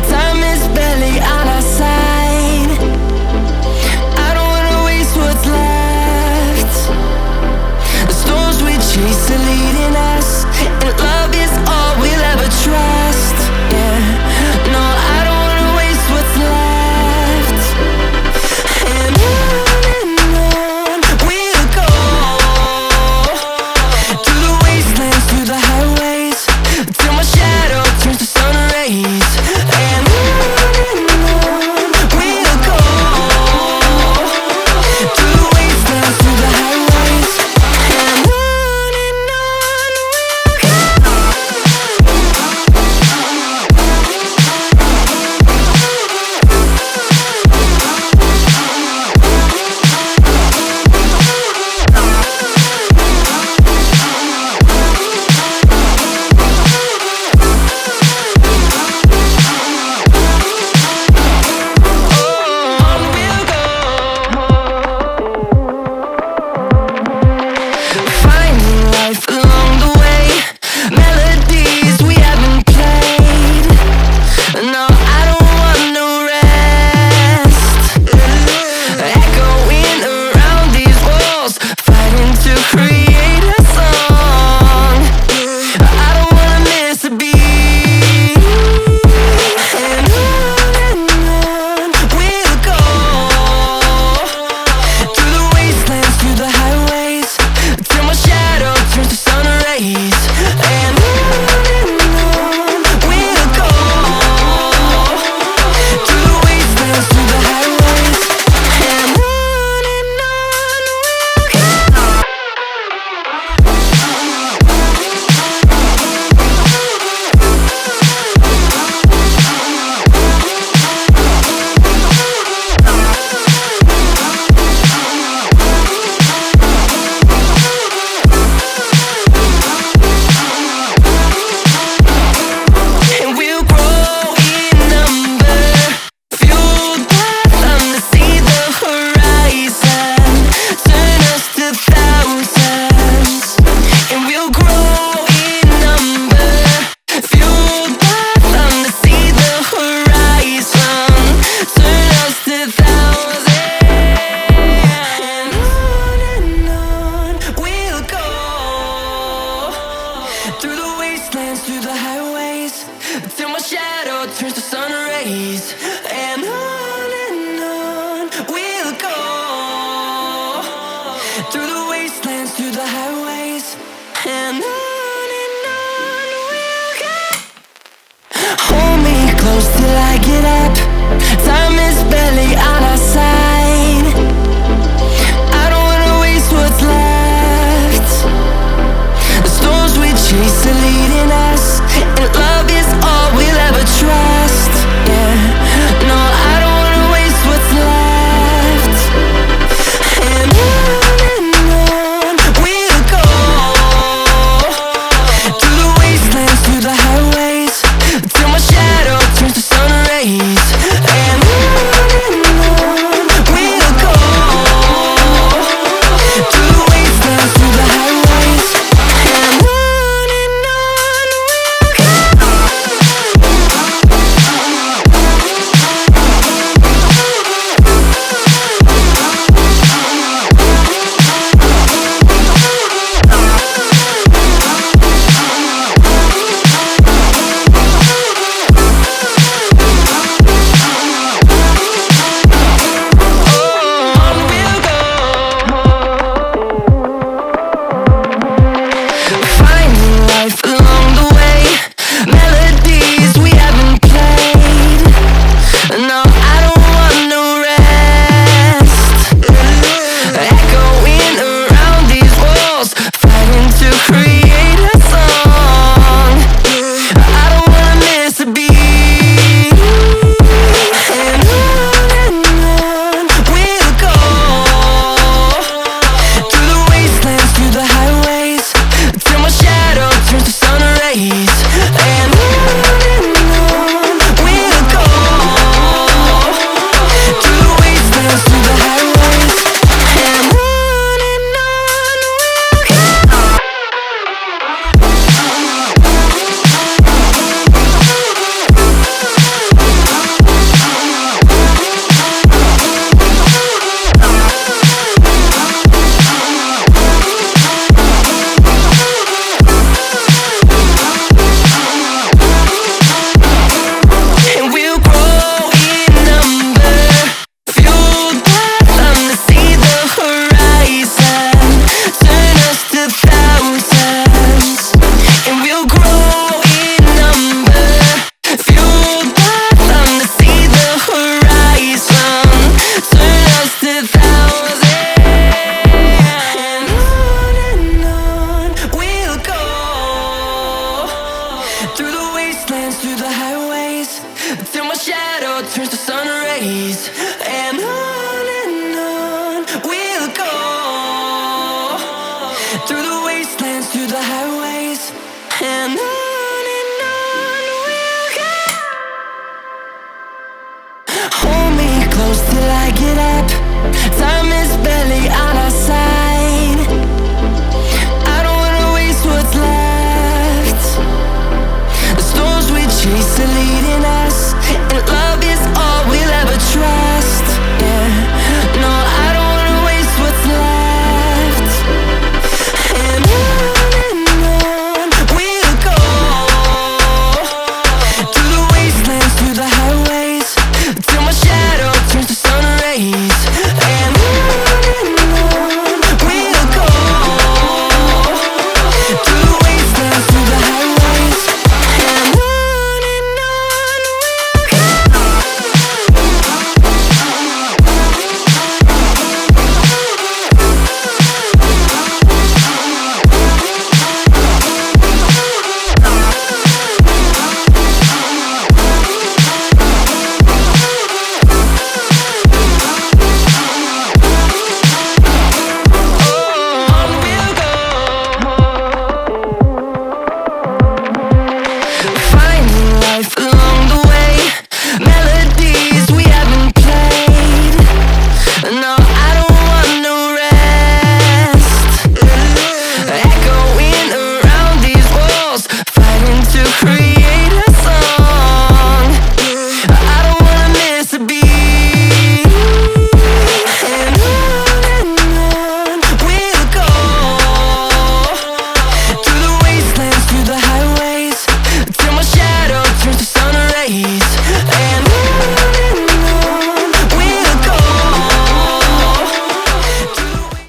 Time is barely on our side. I don't wanna waste what's left. The storms we chase are leading us, and love is all we'll ever trust. Yeah, no, I don't wanna waste what's left. And on we'll go, through the wastelands, through the highways, till my shadow turns to sun rays. And on days, and on we'll go, through the wastelands, through the highways, and on we'll go. Hold me close till I get up. Time is barely on our side. I don't wanna waste what's left. The storms we chase are leading us, and love is all we'll ever trust. Yeah, no, I don't wanna waste what's left. And on we'll go, through the wastelands, through the highways, till my shadow